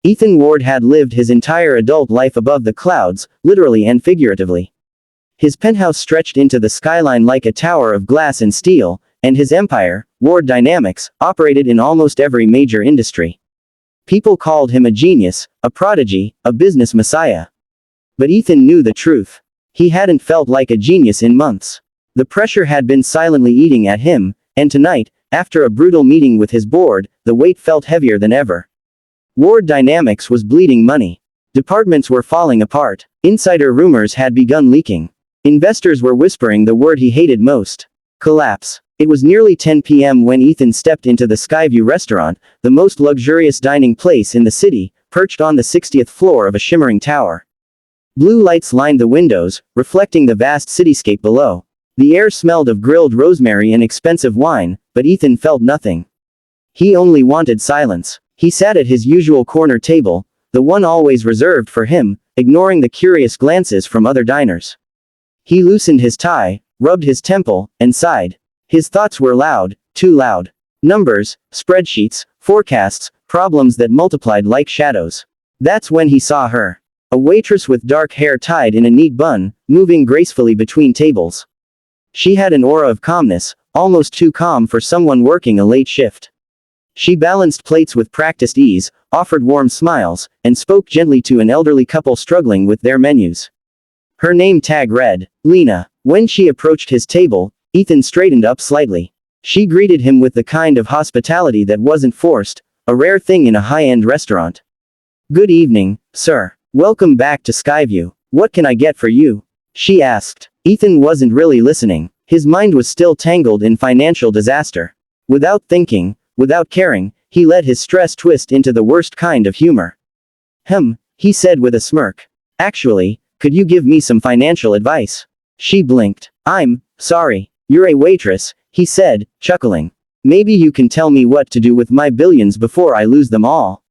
Ethan Ward had lived his entire adult life above the clouds, literally and figuratively. His penthouse stretched into the skyline like a tower of glass and steel, and his empire, Ward Dynamics, operated in almost every major industry. People called him a genius, a prodigy, a business messiah. But Ethan knew the truth. He hadn't felt like a genius in months. The pressure had been silently eating at him, and tonight, after a brutal meeting with his board, the weight felt heavier than ever. Ward Dynamics was bleeding money. Departments were falling apart. Insider rumors had begun leaking. Investors were whispering the word he hated most: collapse. It was nearly 10 p.m. when Ethan stepped into the Skyview restaurant, the most luxurious dining place in the city, perched on the 60th floor of a shimmering tower. Blue lights lined the windows, reflecting the vast cityscape below. The air smelled of grilled rosemary and expensive wine, but Ethan felt nothing. He only wanted silence. He sat at his usual corner table, the one always reserved for him, ignoring the curious glances from other diners. He loosened his tie, rubbed his temple, and sighed. His thoughts were loud, too loud. Numbers, spreadsheets, forecasts, problems that multiplied like shadows. That's when he saw her. A waitress with dark hair tied in a neat bun, moving gracefully between tables. She had an aura of calmness, almost too calm for someone working a late shift. She balanced plates with practiced ease, offered warm smiles, and spoke gently to an elderly couple struggling with their menus. Her name tag read, Lena. When she approached his table, Ethan straightened up slightly. She greeted him with the kind of hospitality that wasn't forced, a rare thing in a high-end restaurant. "Good evening, sir. Welcome back to Skyview. What can I get for you?" she asked. Ethan wasn't really listening. His mind was still tangled in financial disaster. Without thinking, without caring, he let his stress twist into the worst kind of humor. He said with a smirk. "Actually, could you give me some financial advice?" She blinked. "I'm sorry. You're a waitress," he said, chuckling. "Maybe you can tell me what to do with my billions before I lose them all."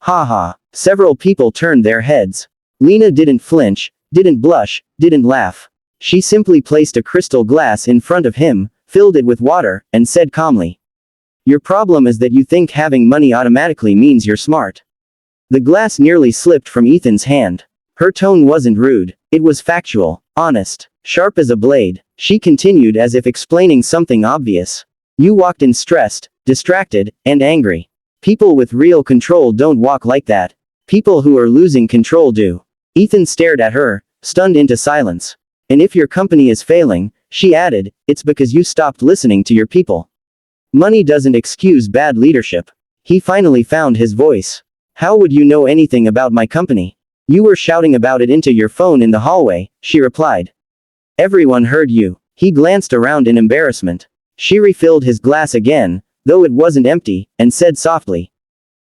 Ha ha. Several people turned their heads. Lena didn't flinch, didn't blush, didn't laugh. She simply placed a crystal glass in front of him, filled it with water, and said calmly, "Your problem is that you think having money automatically means you're smart." The glass nearly slipped from Ethan's hand. Her tone wasn't rude. It was factual, honest, sharp as a blade. She continued as if explaining something obvious. "You walked in stressed, distracted, and angry. People with real control don't walk like that. People who are losing control do." Ethan stared at her, stunned into silence. "And if your company is failing," she added, "it's because you stopped listening to your people. Money doesn't excuse bad leadership." He finally found his voice. "How would you know anything about my company? You were shouting about it into your phone in the hallway," she replied. "Everyone heard you." He glanced around in embarrassment. She refilled his glass again, though it wasn't empty, and said softly,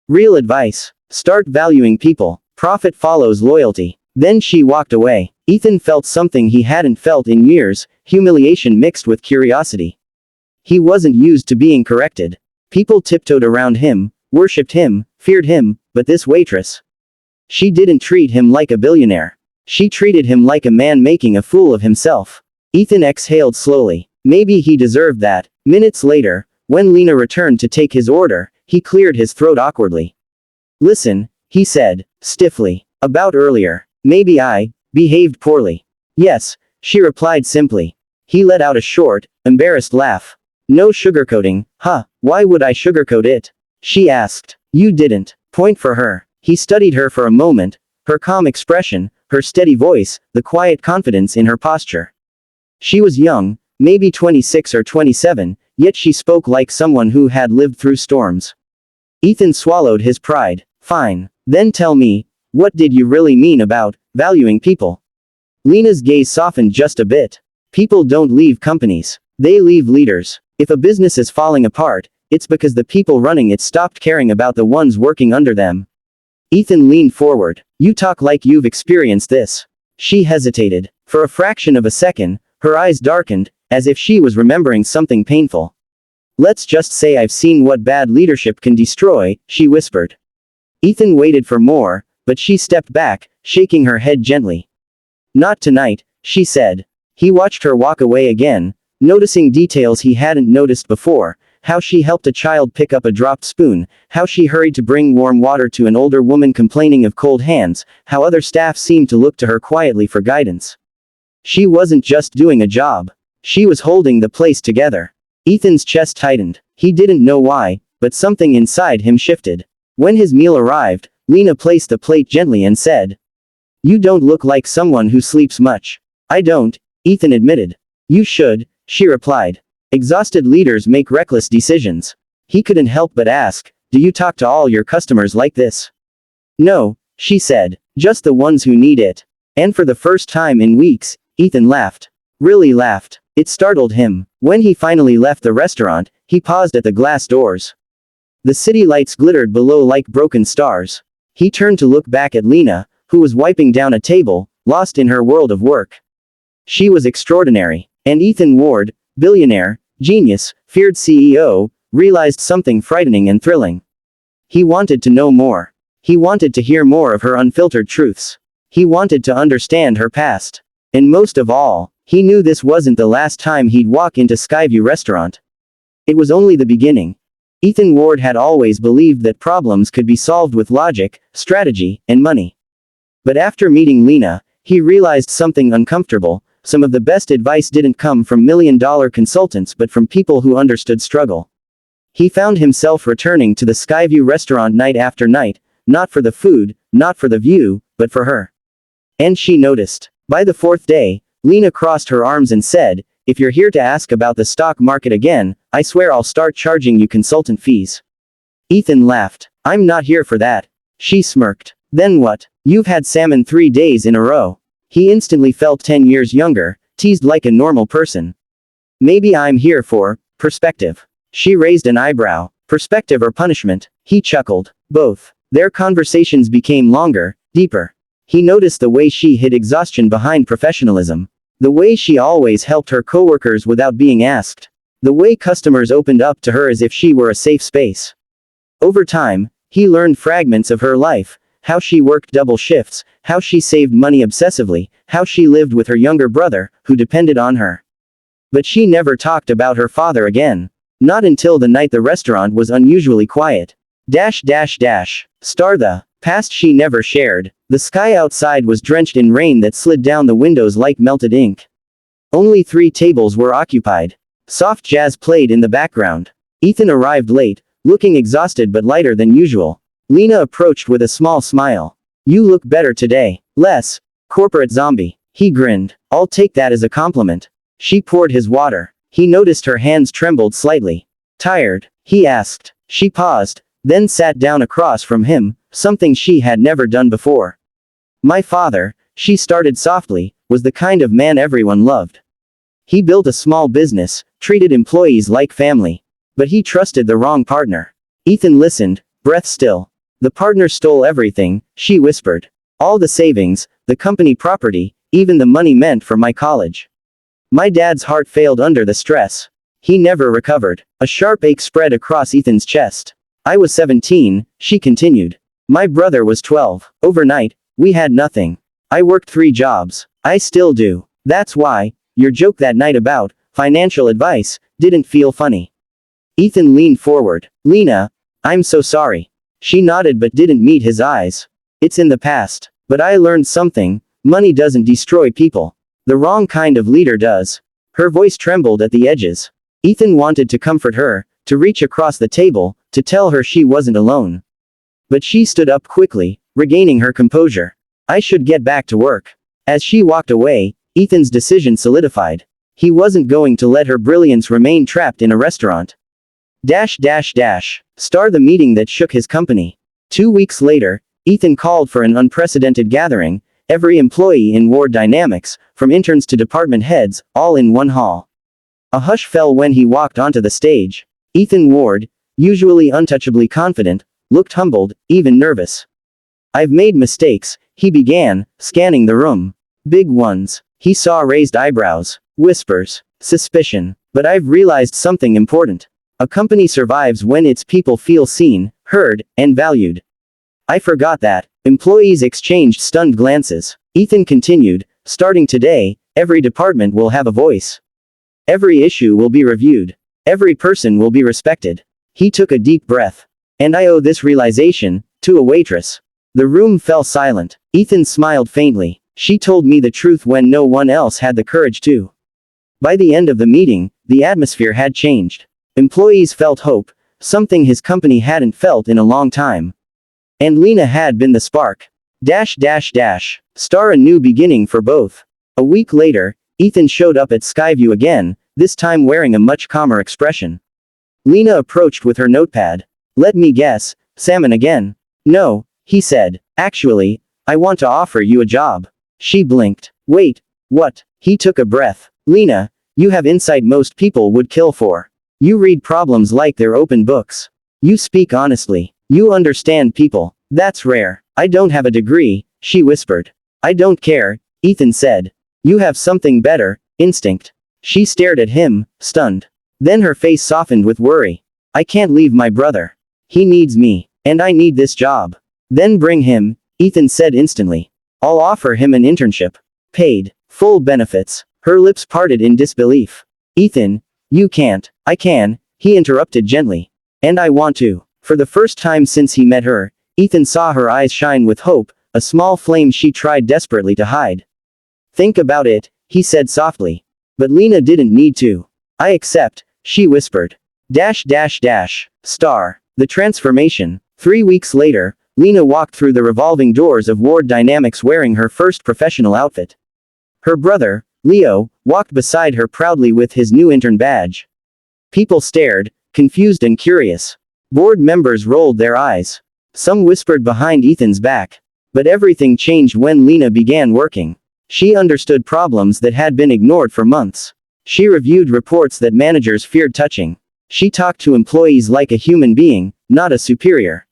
"Real advice. Start valuing people. Profit follows loyalty." Then she walked away. Ethan felt something he hadn't felt in years, humiliation mixed with curiosity. He wasn't used to being corrected. People tiptoed around him, worshipped him, feared him, but this waitress. She didn't treat him like a billionaire. She treated him like a man making a fool of himself. Ethan exhaled slowly. Maybe he deserved that. Minutes later, when Lena returned to take his order, he cleared his throat awkwardly. "Listen," he said, stiffly. "About earlier. Maybe I behaved poorly." "Yes," she replied simply. He let out a short, embarrassed laugh. "No sugarcoating, huh? Why would I sugarcoat it?" she asked. "You didn't. Point for her." He studied her for a moment, her calm expression, her steady voice, the quiet confidence in her posture. She was young, maybe 26 or 27, yet she spoke like someone who had lived through storms. Ethan swallowed his pride. "Fine. Then tell me, what did you really mean about valuing people?" Lena's gaze softened just a bit. People don't leave companies. They leave leaders. If a business is falling apart, it's because the people running it stopped caring about the ones working under them. Ethan leaned forward. "You talk like you've experienced this." She hesitated. For a fraction of a second, her eyes darkened, as if she was remembering something painful. "Let's just say I've seen what bad leadership can destroy," she whispered. Ethan waited for more, but she stepped back, shaking her head gently. "Not tonight," she said. He watched her walk away again, noticing details he hadn't noticed before, how she helped a child pick up a dropped spoon, how she hurried to bring warm water to an older woman complaining of cold hands, how other staff seemed to look to her quietly for guidance. She wasn't just doing a job. She was holding the place together. Ethan's chest tightened. He didn't know why, but something inside him shifted. When his meal arrived, Lena placed the plate gently and said, "You don't look like someone who sleeps much." "I don't," Ethan admitted. "You should," she replied. Exhausted leaders make reckless decisions. He couldn't help but ask, "Do you talk to all your customers like this?" "No," she said. "Just the ones who need it." And for the first time in weeks, Ethan laughed. Really laughed. It startled him. When he finally left the restaurant, he paused at the glass doors. The city lights glittered below like broken stars. He turned to look back at Lena, who was wiping down a table, lost in her world of work. She was extraordinary. And Ethan Ward, billionaire, genius, feared CEO, realized something frightening and thrilling. He wanted to know more. He wanted to hear more of her unfiltered truths. He wanted to understand her past. And most of all, he knew this wasn't the last time he'd walk into Skyview restaurant. It was only the beginning. Ethan Ward had always believed that problems could be solved with logic, strategy, and money. But after meeting Lena, he realized something uncomfortable. Some of the best advice didn't come from million-dollar consultants but from people who understood struggle. He found himself returning to the Skyview restaurant night after night, not for the food, not for the view, but for her. And she noticed. By the fourth day, Lena crossed her arms and said, "If you're here to ask about the stock market again, I swear I'll start charging you consultant fees." Ethan laughed. "I'm not here for that." She smirked. "Then what? You've had salmon 3 days in a row." He instantly felt 10 years younger, teased like a normal person. "Maybe I'm here for perspective." She raised an eyebrow. "Perspective or punishment?" He chuckled. "Both." Their conversations became longer, deeper. He noticed the way she hid exhaustion behind professionalism. The way she always helped her coworkers without being asked. The way customers opened up to her as if she were a safe space. Over time, he learned fragments of her life. How she worked double shifts, how she saved money obsessively, how she lived with her younger brother, who depended on her. But she never talked about her father again. Not until the night the restaurant was unusually quiet. Star the past she never shared. The sky outside was drenched in rain that slid down the windows like melted ink. Only 3 tables were occupied. Soft jazz played in the background. Ethan arrived late, looking exhausted but lighter than usual. Lena approached with a small smile. "You look better today. Less corporate zombie." He grinned. "I'll take that as a compliment." She poured his water. He noticed her hands trembled slightly. "Tired?" he asked. She paused, then sat down across from him, something she had never done before. "My father," she started softly, "was the kind of man everyone loved. He built a small business, treated employees like family. But he trusted the wrong partner." Ethan listened, breath still. "The partner stole everything," she whispered. "All the savings, the company property, even the money meant for my college. My dad's heart failed under the stress. He never recovered." A sharp ache spread across Ethan's chest. "I was 17, she continued. "My brother was 12. Overnight, we had nothing. I worked 3 jobs. I still do. That's why, your joke that night about financial advice didn't feel funny." Ethan leaned forward. "Lena, I'm so sorry." She nodded but didn't meet his eyes. "It's in the past. But I learned something. Money doesn't destroy people. The wrong kind of leader does." Her voice trembled at the edges. Ethan wanted to comfort her, to reach across the table, to tell her she wasn't alone. But she stood up quickly, regaining her composure. "I should get back to work." As she walked away, Ethan's decision solidified. He wasn't going to let her brilliance remain trapped in a restaurant. Star the meeting that shook his company. 2 weeks later, Ethan called for an unprecedented gathering, every employee in Ward Dynamics, from interns to department heads, all in one hall. A hush fell when he walked onto the stage. Ethan Ward, usually untouchably confident, looked humbled, even nervous. "I've made mistakes," he began, scanning the room. "Big ones." He saw raised eyebrows, whispers, suspicion. "But I've realized something important. A company survives when its people feel seen, heard, and valued." "I forgot that." Employees exchanged stunned glances. Ethan continued, "Starting today, every department will have a voice. Every issue will be reviewed. Every person will be respected. He took a deep breath. And I owe this realization to a waitress. The room fell silent. Ethan smiled faintly. She told me the truth when no one else had the courage to. By the end of the meeting, the atmosphere had changed. Employees felt hope, something his company hadn't felt in a long time. And Lena had been the spark. Star a new beginning for both. A week later, Ethan showed up at Skyview again, this time wearing a much calmer expression. Lena approached with her notepad. Let me guess, salmon again. No, he said. Actually, I want to offer you a job. She blinked. Wait, what? He took a breath. Lena, you have insight most people would kill for. You read problems like they're open books. You speak honestly. You understand people. That's rare. I don't have a degree, she whispered. I don't care, Ethan said. You have something better, instinct. She stared at him, stunned. Then her face softened with worry. I can't leave my brother. He needs me. And I need this job. Then bring him, Ethan said instantly. I'll offer him an internship. Paid. Full benefits. Her lips parted in disbelief. Ethan, you can't. I can, he interrupted gently. And I want to. For the first time since he met her, Ethan saw her eyes shine with hope, a small flame she tried desperately to hide. Think about it, he said softly. But Lena didn't need to. I accept, she whispered. Star. The transformation. 3 weeks later, Lena walked through the revolving doors of Ward Dynamics wearing her first professional outfit. Her brother, Leo, walked beside her proudly with his new intern badge. People stared, confused and curious. Board members rolled their eyes. Some whispered behind Ethan's back. But everything changed when Lena began working. She understood problems that had been ignored for months. She reviewed reports that managers feared touching. She talked to employees like a human being, not a superior.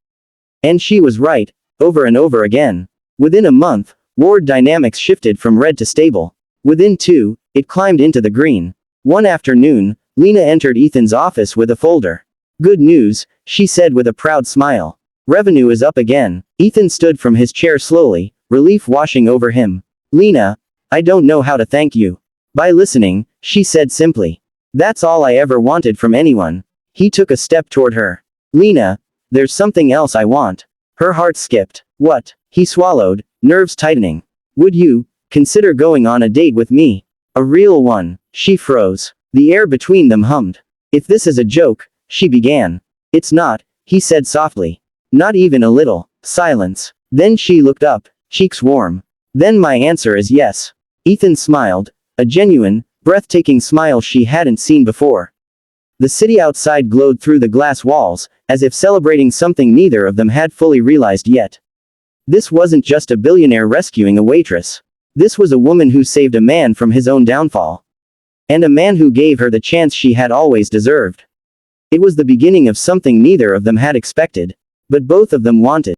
And she was right, over and over again. Within a month, Ward Dynamics shifted from red to stable. Within 2, it climbed into the green. One afternoon, Lena entered Ethan's office with a folder. Good news, she said with a proud smile. Revenue is up again. Ethan stood from his chair slowly, relief washing over him. Lena, I don't know how to thank you. By listening, she said simply. That's all I ever wanted from anyone. He took a step toward her. Lena, there's something else I want. Her heart skipped. What? He swallowed, nerves tightening. Would you consider going on a date with me? A real one. She froze. The air between them hummed. If this is a joke, she began. It's not, he said softly. Not even a little. Silence. Then she looked up, cheeks warm. Then my answer is yes. Ethan smiled, a genuine, breathtaking smile she hadn't seen before. The city outside glowed through the glass walls, as if celebrating something neither of them had fully realized yet. This wasn't just a billionaire rescuing a waitress. This was a woman who saved a man from his own downfall. And a man who gave her the chance she had always deserved. It was the beginning of something neither of them had expected. But both of them wanted.